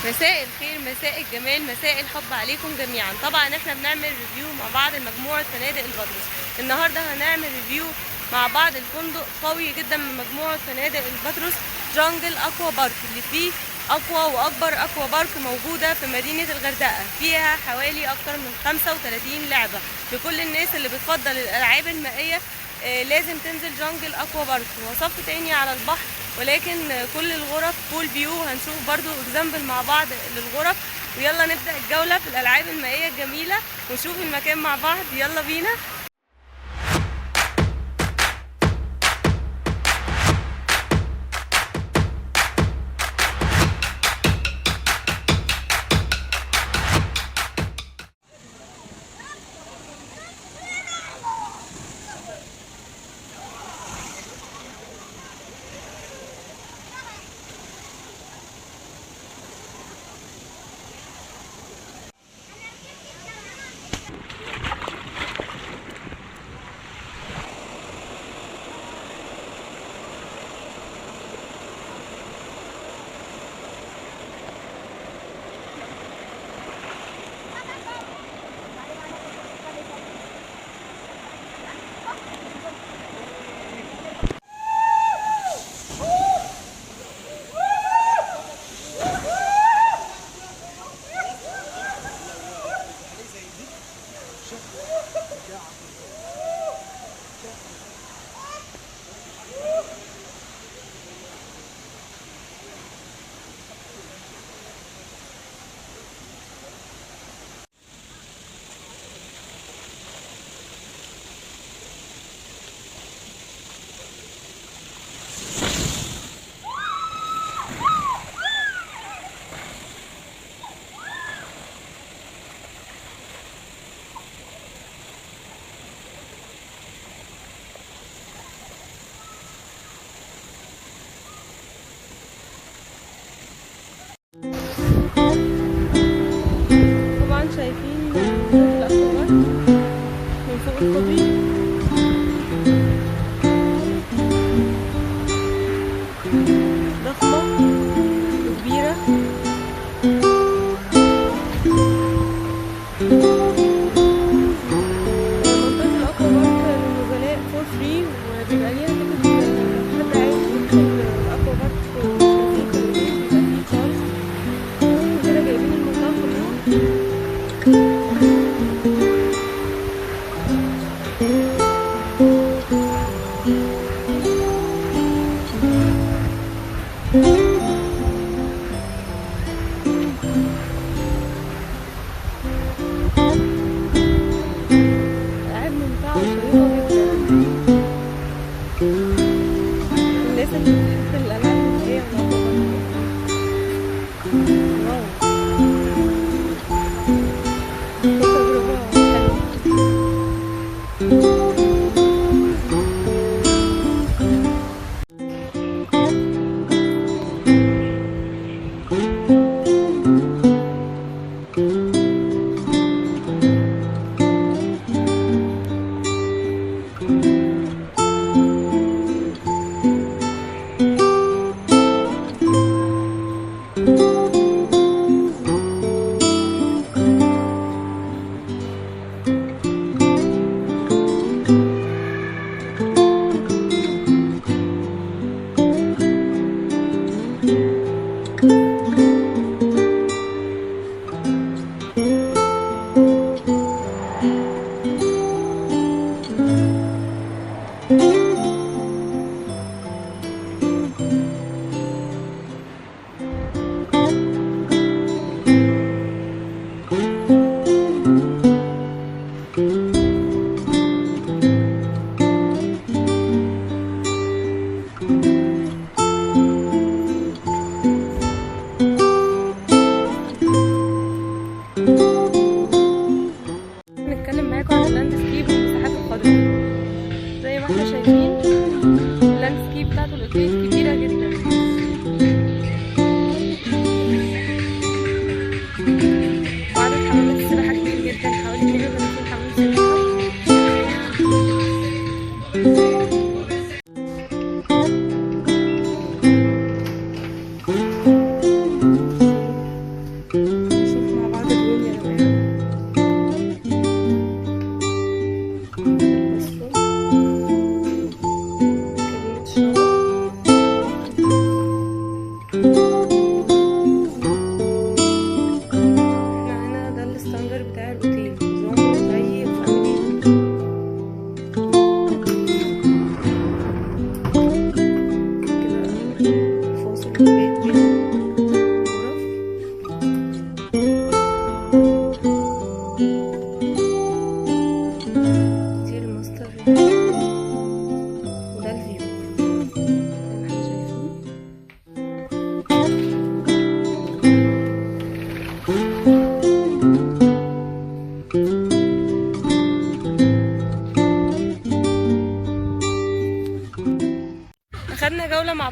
مساء الخير، مساء الجمال، مساء الحب عليكم جميعا. طبعا احنا بنعمل ريفيو مع بعض لمجموعة فنادق البطرس. النهاردة هنعمل ريفيو مع بعض الفندق قوي جدا من مجموعة فنادق البطرس، جانجل اكوا بارك، اللي فيه اقوى واكبر اكوا بارك موجودة في مدينة الغردقة. فيها حوالي اكتر من 35 لعبة لكل الناس اللي بتفضل الالعاب المائية. لازم تنزل جانجل اكوا بارك. وصف تاني على البحر، ولكن كل الغرف بول فيو. هنشوف برضو اكزامبل مع بعض للغرف. ويلا نبدأ الجولة في الألعاب المائية الجميلة ونشوف المكان مع بعض. يلا بينا. طبعا شايفين الأكوابارك من فوق الكوبري. ضخمة وكبيرة. منطقة الأكوابارك للنزلاء فور فري، وبيبقى ليها تيكت. حد عايز يدخل الأكوابارك بيبقى فيه تشارج. كده جايبين المنطقة كلها. ألعاب ممتعة وشيقة جدا. الناس اللي بتحب الألعاب المائية والأكوابارك. واو، تجربة حلوة.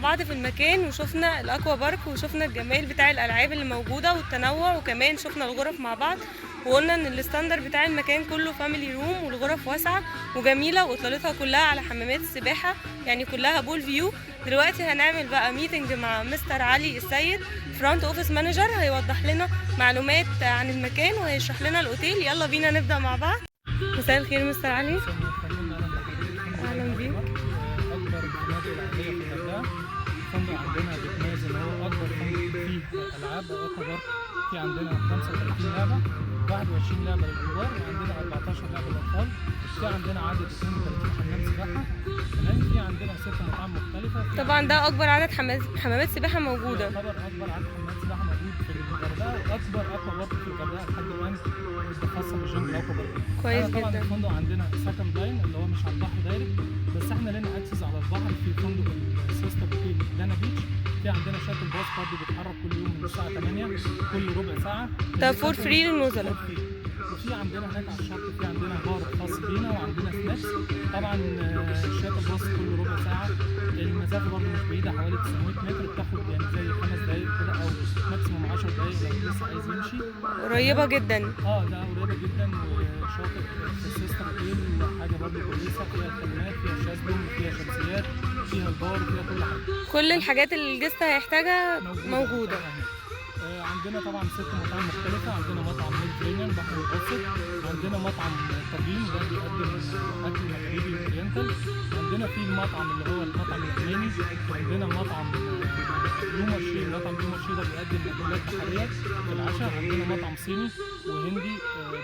بعض في المكان وشفنا الاكوا بارك وشفنا الجمال بتاع الالعاب اللي موجوده والتنوع، وكمان شفنا الغرف مع بعض، وقلنا ان الستاندر بتاع المكان كله فاميلي روم، والغرف واسعه وجميله واطلالتها كلها على حمامات السباحه، يعني كلها بول فيو. دلوقتي هنعمل بقى ميتنج مع مستر علي السيد فرونت اوفيس مانجر، هيوضح لنا معلومات عن المكان وهيشرح لنا الاوتيل. يلا بينا نبدا مع بعض. مساء الخير مستر علي. اهلا بيك. اكبر فنادق العائليه في الغردقه. الفندق عندنا بيتميز ان هو اكبر فندق فيه العاب او اكوا بارك. في عندنا 35 لعبه، 21 لعبه للكبار، وعندنا 14 لعبه للاطفال. في عندنا عدد 32 حمام سباحه، كمان في عندنا 6 مطاعم مختلفه. طبعا ده اكبر عدد حمامات سباحه موجوده. يعتبر اكبر عدد حمامات سباحه موجود في الغردقه، واكبر اكوا بارك في الغردقه لحد الان خاصه بالجيم الاكوا بارك. كويس طبعا جدا. الفندق عندنا سكند لاين اللي هو مش على البحر دايركت، بس احنا لنا اكسس على البحر في فندق السيستر اوتيل دانا بيتش. في عندنا شاتل باص برضه بيتحرك كل يوم من الساعه 8 كل ربع ساعه. ده فور فري للنزلاء. وفي عندنا هناك على الشط في عندنا بار خاص بينا وعندنا سناكس. طبعا الشاتل باص كل ربع ساعه. المسافه برضه مش بعيده، حوالي 900 متر، بتاخد يعني زي 5 دقائق كده او ماكسيموم 10 دقائق لو لسه عايز يمشي. قريبه جدا. ده قريبه جدا. وشاطئ في السيستر اوتيل حاجه برضه كويسه، فيها الخدمات، فيها شازلونج، فيها شمسيات، فيها البار، فيها كل حاجه. كل الحاجات اللي الجست هيحتاجها موجوده. عندنا طبعا 6 مطاعم مختلفة. عندنا مطعم ميديترينيان بحر المتوسط، عندنا مطعم طاجين ده بيقدم أكل مغربي وأورينتال، عندنا في المطعم اللي هو المطعم اليوناني، عندنا مطعم لومارشي. المطعم لومارشي ده بيقدم أكلات بحرية في العشاء، عندنا مطعم صيني وهندي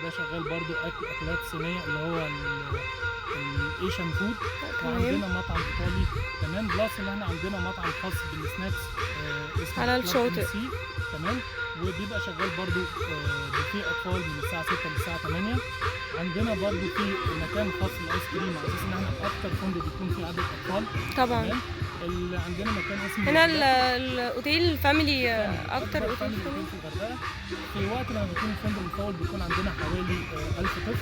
ده شغال برضو أكلات صينية اللي هو الايشن فود، وعندنا مطعم ايطالي كمان، بلس ان احنا عندنا مطعم خاص بالسناكس اسمه على الشاطئ. تمام، وبيبقى شغال برضو بفيه اطفال من الساعه 6 للساعه 8. عندنا برضو في مكان خاص بالايس كريم على اساس ان احنا اكتر فندق بيكون فيه عدد اطفال. طبعا اللي عندنا مكان اسمه هنا الاوتيل فاميلي اكتر اوتيل في الغردقه. في وقت لما بيكون الفندق مفول بيكون عندنا حوالي 1000 طفل.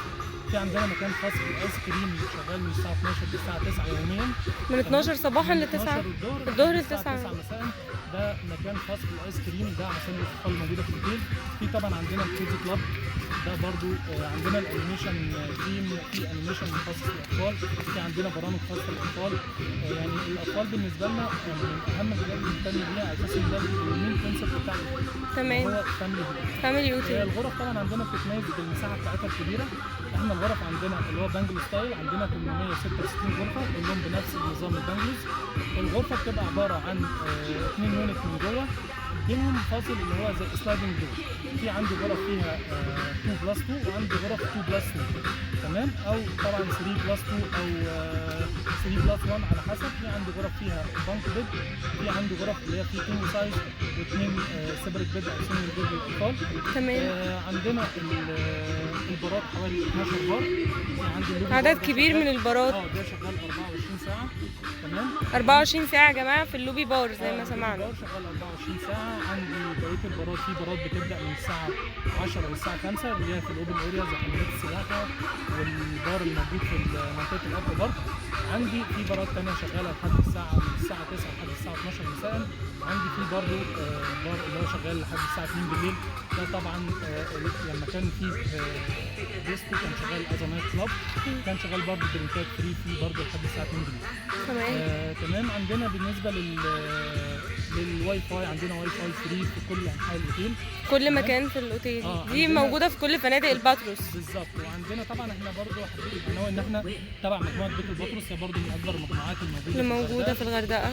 في عندنا مكان خاص بالايس كريم شغال من الساعه 12 للساعه 9 يوميا، من 12 صباحا ل 9 الظهر ل 9 مساء. ده مكان خاص بالايس كريم ده عشان الاطفال الموجوده في الاوتيل. في طبعا عندنا الكيدز كلاب ده برضو عندنا الانيميشن تيم، في انيميشن مخصص للاطفال، في عندنا برامج خاصه للاطفال. يعني الاطفال بالنسبه لنا من اهم الحاجات اللي بنهتم بيها على اساس ان ده المين كونسيبت بتاع تمام هو فاميلي اوتيل. الغرف طبعا عندنا بتتميز بالمساحه بتاعتها الكبيره. احنا الغرف عندنا اللي هو بانجلو ستايل عندنا 866 غرفه كلهم بنفس النظام البانجلوز. الغرفه بتبقى عباره عن 2 يونت من جوه بينهم فاصل اللي هو زي سلايدنج دور. في عندي غرف فيها 2+2 وعندي غرف 2+2 تمام، او طبعا 3+2 او 3+1 على حسب. في عندي غرف فيها بانك بيد، في عندي غرف اللي هي فيه كينج سايز واثنين سيبريت بيد او سنجل بيد للاطفال. تمام. عندنا البارات حوالي 12 بار. عندي عدد كبير من البارات. ده شغال 24 ساعه تمام. 24 ساعه يا جماعه في اللوبي بار زي ما سمعنا. شغال 24 ساعه. عندي بقيه البارات، في بارات بتبدا من الساعه 10 للساعه 5 اللي هي في الاوبن اريا زي حمامات السباحه والبار الموجود في منطقه الاكوا بارك. عندي في بارات ثانيه شغاله لحد الساعه 9 لحد الساعه 12 مساء. عندي في برضه بار اللي هو شغال لحد الساعه 2 بالليل. ده طبعا لما كان في ديسكو كان شغال ازمات كلاب، كان شغال برضه درينكات فري فيه برضه لحد الساعه 2 بالليل. تمام. عندنا بالنسبه للواي فاي عندنا واي فاي فري في كل انحاء الاوتيل، كل مكان في الاوتيل. دي موجوده في كل فنادق الباتروس بالظبط. وعندنا طبعا احنا برضه حابين نقول ان احنا تبع مجموعه بيت الباتروس، هي برضه من اكبر المجموعات الموجوده في الغردقه.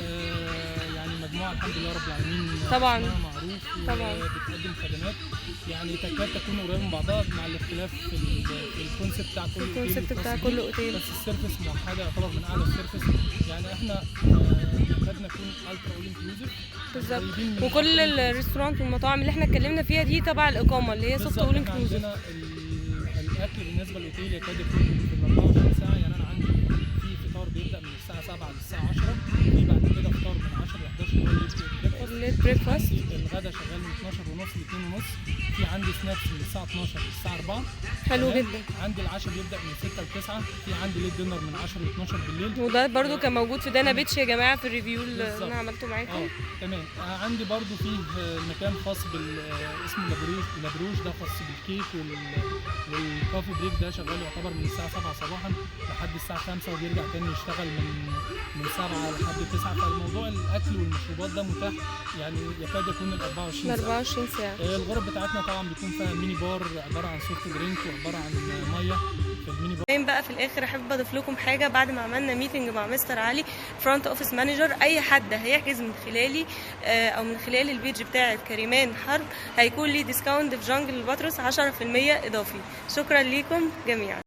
يعني مجموعه الحمد لله رب العالمين طبعا معروف طبعا بتقدم خدمات يعني تكاد تكون قريبه من بعضها مع الاختلاف في الكونسيبت بتاع كل اوتيل، بس السيرفيس موحده يعتبر من اعلى السيرفيس. يعني احنا كنا نكون الترا اول انكلوزيف بالظبط. وكل الريستورانت والمطاعم اللي احنا اتكلمنا فيها دي تبع الاقامه اللي هي سوفت اول انكلوزيف. عندنا الاكل بالنسبه للاوتيل يكاد يكون في 24 ساعه. يعني انا عندي في فطار بيبدا من الساعه 7 للساعه 10، في بعد كده فطار من 10 ل 11 هو الليت بريكفاست. عندي الغدا شغال من 12:30 ل 2:30. في عندي سناكس من الساعه 12 للساعه 4. حلو تمام؟ جدا. عندي العشاء بيبدا من 6 ل 9. في عندي ليت دينر من 10 ل 12 بالليل. وده برضو كان موجود في دانا بيتش يا جماعه في الريفيو اللي بالظبط. انا عملته معاكم. تمام. عندي برضو فيه مكان خاص اسمه لابروش ده خاص بالكيك والكوفي بريك ده شغال يعتبر من الساعه 7 صباحا لحد الساعه 5 وبيرجع تاني يشتغل من 7 لحد 9. فالموضوع الاكل والمشروبات ده متاح يعني يكاد يكون ال 24 ساعه. الغرف بتاعتنا طبعا بيكون فيها ميني بار عباره عن سوفت درينك وعباره عن ميه في الميني بار. بقى في الاخر احب اضيف لكم حاجه. بعد ما عملنا ميتنج مع مستر علي فرونت اوفيس مانجر، اي حد هيحجز من خلالي او من خلال البيج بتاعه كريمان حرب هيكون ليه ديسكاونت في جانجل البطرس 10% اضافي. شكرا ليكم جميعا.